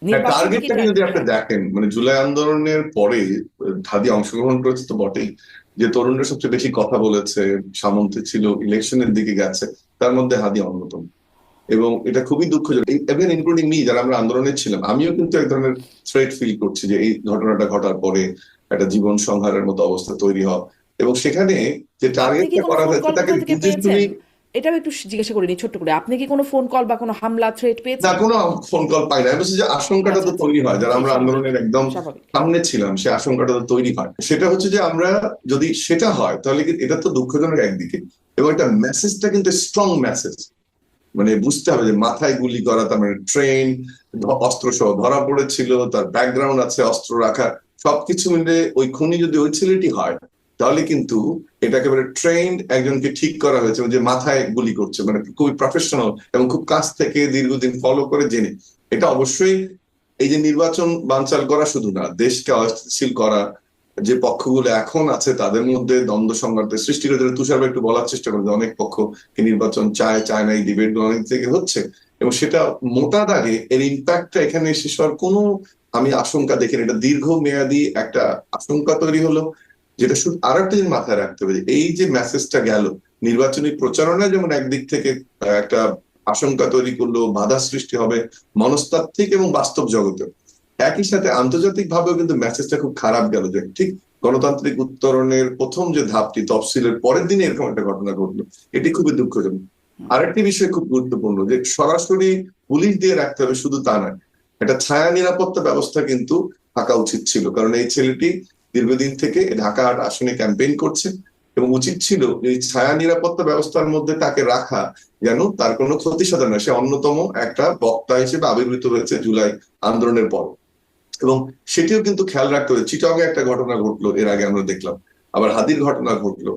নির্বাচনকে কি টার্গেটটাকে যদি আপনি হ্যাঁ। দেখেন, মানে জুলাই আন্দোলনের পরে হাদি অংশগ্রহণ করেছে তো বটেই, যে তরুণরা সবচেয়ে বেশি কথা বলেছে, সামন্তে ছিল, ইলেকশনের দিকে গেছে, তার মধ্যে হাদি অন্যতম। এবং এটা খুবই দুঃখজনক, ইভেন ইনক্লুডিং মি, যারা আমরা আন্দোলনে ছিলাম, আমিও কিন্তু এক ধরনের থ্রেট ফিল করছি যে এই ঘটনাটা ঘটার পরে একটা জীবন সংহারের মতো অবস্থা তৈরি হয়। এবং সেখানে যে আপনি কি টার্গেটটা কোনো করা ফোন হয়েছে কল তাকে কোথাও থেকে বুঝে পেয়েছেন? শুনে। এটাও একটু জিজ্ঞাসা করিনি ছোট্ট করে, আপনি কি কোনো ফোন কল বা কোনো হামলা থ্রেট না, পেয়েছেন? কোনো ফোন কল পাই না। আমি বলছি যে আশঙ্কাটা আচ্ছা তো আচ্ছা। তৈরি হয়, যারা জি, আমরা স্বাভাবিক। আন্দোলনের একদম স্বাভাবিক। সামনে ছিলাম, সে আশঙ্কাটা তো তৈরি হয়। সেটা হচ্ছে যে আমরা, যদি সেটা হয় তাহলে এটা তো দুঃখজনক একদিকে, এবং একটা মেসেজটা কিন্তু স্ট্রং মেসেজ। মানে বুঝতে হবে যে মাথায় গুলি করা, তার মানে ট্রেন, অস্ত্র সহ ধরা পড়েছিল, তার ব্যাকগ্রাউন্ড আছে অস্ত্র রাখা, সবকিছু মিলে ওই খুনি যদি ওই ছেলেটি হয়, তাহলে কিন্তু এটা একেবারে ট্রেন্ড একজনকে ঠিক করা হয়েছে, যে মাথায় গুলি করছে, মানে খুবই প্রফেশনাল এবং খুব কাছ থেকে দীর্ঘদিন ফলো করে জেনে। এটা অবশ্যই এই যে নির্বাচন বানচাল করা শুধু না, দেশকে অস্থিতিশীল করা, যে পক্ষগুলো এখন আছে তাদের মধ্যে দ্বন্দ্ব সংঘাতের সৃষ্টি করে। তুষার একটু বলার চেষ্টা করে যে অনেক পক্ষ নির্বাচন চায় চায় না, এই ডিবেট গুলো অনেক থেকে হচ্ছে, এবং সেটা মোটা দাগে এর ইম্প্যাক্টটা এখানে শেষ হওয়ার কোনো আমি আশঙ্কা দেখি না। এটা দীর্ঘমেয়াদী একটা আশঙ্কা তৈরি হলো, যেটা শুধু আর একটা জিনিস মাথায় রাখতে হবে, যে এই যে মেসেজটা গেল নির্বাচনী প্রচারণা, যেমন একদিক থেকে একটা আশঙ্কা তৈরি করলো, বাধা সৃষ্টি হবে মনস্তাত্ত্বিক এবং বাস্তব জগতে, একই সাথে আন্তর্জাতিক ভাবেও কিন্তু মেসেজটা খুব খারাপ গেল, যে ঠিক গণতান্ত্রিক উত্তরণের প্রথম যে ধাপটি তফসিলের পরের দিনে এরকম একটা ঘটনা ঘটলো, এটি খুবই দুঃখজনক। আরেকটি বিষয় খুব গুরুত্বপূর্ণ, যে সরাসরি পুলিশ দিয়ে রাখতে হবে শুধু তা নয়, একটা ছায়া নিরাপত্তা ব্যবস্থা কিন্তু থাকা উচিত ছিল, কারণ এই ছেলেটি দীর্ঘদিন থেকে ঢাকা আসনে ক্যাম্পেইন করছে, এবং উচিত ছিল এই ছায়া নিরাপত্তা ব্যবস্থার মধ্যে তাকে রাখা, যেন তার কোনো ক্ষতি সাধন হয়। সে অন্যতম একটা বক্তা হিসেবে আবির্ভূত হয়েছে জুলাই আন্দোলনের পর, এবং সেটিও কিন্তু খেয়াল রাখতে হবে। চিটাগংয়ে একটা ঘটনা ঘটলো এর আগে, আমরা দেখলাম, আবার হাদির ঘটনা ঘটলো।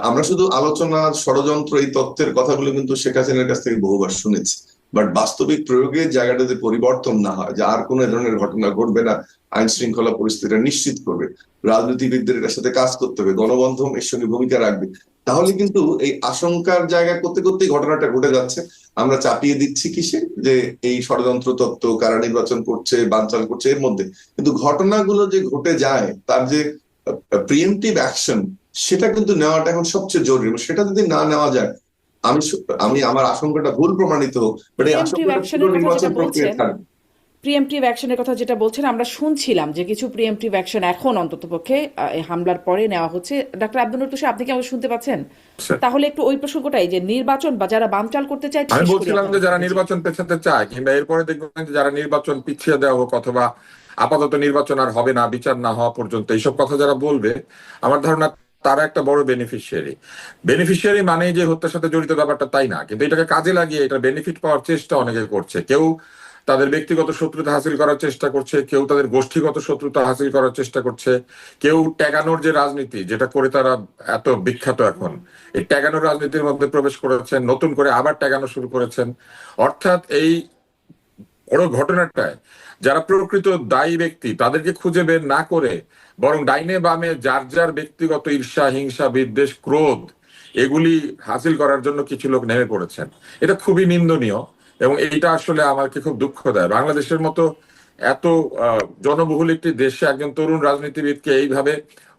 আমরা শুধু আলোচনা, ষড়যন্ত্র, এই তথ্যের কথাগুলো কিন্তু শেখ হাসিনার কাছ থেকে বহুবার শুনেছি, বাট বাস্তবিক প্রয়োগের জায়গাটাতে পরিবর্তন না হয়, যে আর কোন ধরনের ঘটনা ঘটবে না, আইন শৃঙ্খলা পরিস্থিতিটা নিশ্চিত করবে, রাজনীতিবিদদের এটার সাথে কাজ করতে হবে, গণমাধ্যম এর সঙ্গে ভূমিকা রাখবে, তাহলে কিন্তু এই আশঙ্কার জায়গা করতে করতেই ঘটনাটা ঘটে যাচ্ছে। আমরা চাপিয়ে দিচ্ছি কিসে, যে এই ষড়যন্ত্র তত্ত্ব, কারা নির্বাচন করছে, বানচাল করছে, এর মধ্যে কিন্তু ঘটনাগুলো যে ঘটে যায়, তার যে প্রিএমটিভ অ্যাকশন, সেটা কিন্তু নেওয়াটা এখন সবচেয়ে জরুরি। সেটা যদি না নেওয়া যায়, আমি আমি আমার আশঙ্কাটা ভুল প্রমাণিত হোক, বাট এই প্রিএমপ্টিভ আশঙ্কাটা পুরো অ্যাকশনের কথা যেটা নির্বাচন প্রক্রিয়া বলছেন, থাকবে। প্রিএমপ্টিভ অ্যাকশনের কথা যেটা বলছেন, আমরা শুনছিলাম যে কিছু প্রিএমপ্টিভ অ্যাকশন এখন অন্ততপক্ষে এই হামলার পরে নেওয়া হচ্ছে। ডাক্তার আব্দুল নূর তুষার, আপনি কি আমাকে শুনতে পাচ্ছেন? তাহলে একটু ওই প্রসঙ্গটাই, যে নির্বাচন বা যারা বানচাল করতে চায়, আমি শেষ করি বলছিলাম আপনার যে যারা বক্তব্য। জি। নির্বাচন পেছাতে চায়, কিংবা এরপরে দেখবেন যে যারা নির্বাচন পিছিয়ে দেওয়া হোক, অথবা আপাতত নির্বাচন আর হবে না বিচার না হওয়া পর্যন্ত, এইসব কথা যারা বলবে, আমার ধারণা তারা একটা বড় বেনিফিশিয়ারি। বেনিফিশিয়ারি মানে যে হত্যার সাথে জড়িত ব্যাপারটা তাই না, কিন্তু এটাকে কাজে লাগিয়ে এটা বেনিফিট পাওয়ার চেষ্টা অনেকে করছে। কেউ তাদের ব্যক্তিগত শত্রুতা হাসিল করার চেষ্টা করছে, কেউ তাদের গোষ্ঠীগত শত্রুতা হাসিল করার চেষ্টা করছে, কেউ ট্যাগানোর যে রাজনীতি যেটা করে তারা এত বিখ্যাত এখন, এই ট্যাগানোর রাজনীতির মধ্যে প্রবেশ করেছেন, নতুন করে আবার ট্যাগানো শুরু করেছেন। অর্থাৎ এই বড় ঘটনাটায় যারা প্রকৃত দায়ী ব্যক্তি তাদেরকে খুঁজে বের না করে, বরং ডাইনে বামে যার যার ব্যক্তিগত ঈর্ষা, হিংসা, বিদ্বেষ, ক্রোধ, এগুলি হাসিল করার জন্য কিছু লোক নেমে পড়েছেন। এটা খুবই নিন্দনীয়, এবং এইটা আসলে আমাকে খুব দুঃখ দেয়। বাংলাদেশের মতো এত জনবহুল একটি দেশে একজন তরুণ রাজনীতিবিদকে এইভাবে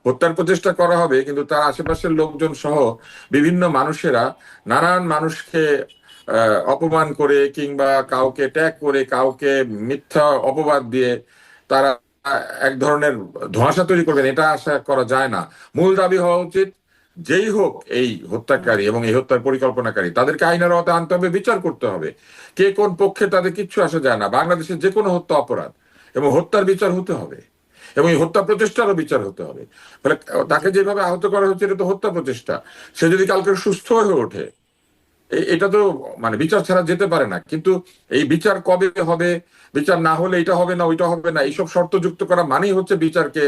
হত্যার প্রচেষ্টা করা হবে, কিন্তু তার আশেপাশের লোকজন সহ বিভিন্ন মানুষেরা নানান মানুষকে অপমান করে, কিংবা কাউকে ট্যাগ করে, কাউকে মিথ্যা অপবাদ দিয়ে তারা এক ধরনের ধোঁয়াশা তৈরি করবেন, এটা আশা করা যায় না। মূল দাবি হওয়া উচিত, যেই হোক এই হত্যাকারী এবং এই হত্যার পরিকল্পনাকারী, তাদেরকে আইনের আওতায় আনতে হবে, বিচার করতে হবে। কে কোন পক্ষে তাদের কিচ্ছু আসা যায় না। বাংলাদেশের যে কোনো হত্যা অপরাধ, এবং হত্যার বিচার হতে হবে, এবং এই হত্যা প্রচেষ্টারও বিচার হতে হবে। ফলে জি। তাকে যেভাবে আহত করা হচ্ছে, এটা তো হত্যা প্রচেষ্টা। সে যদি কালকে সুস্থ হয়ে ওঠে, এটা তো মানে বিচার ছাড়া যেতে পারে না। কিন্তু এই বিচার কবে হবে, বিচার না হলে এটা হবে না, ওইটা হবে না, এইসব শর্ত যুক্ত করা মানেই হচ্ছে বিচারকে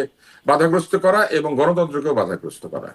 বাধাগ্রস্ত করা এবং গণতন্ত্রকেও বাধাগ্রস্ত করা।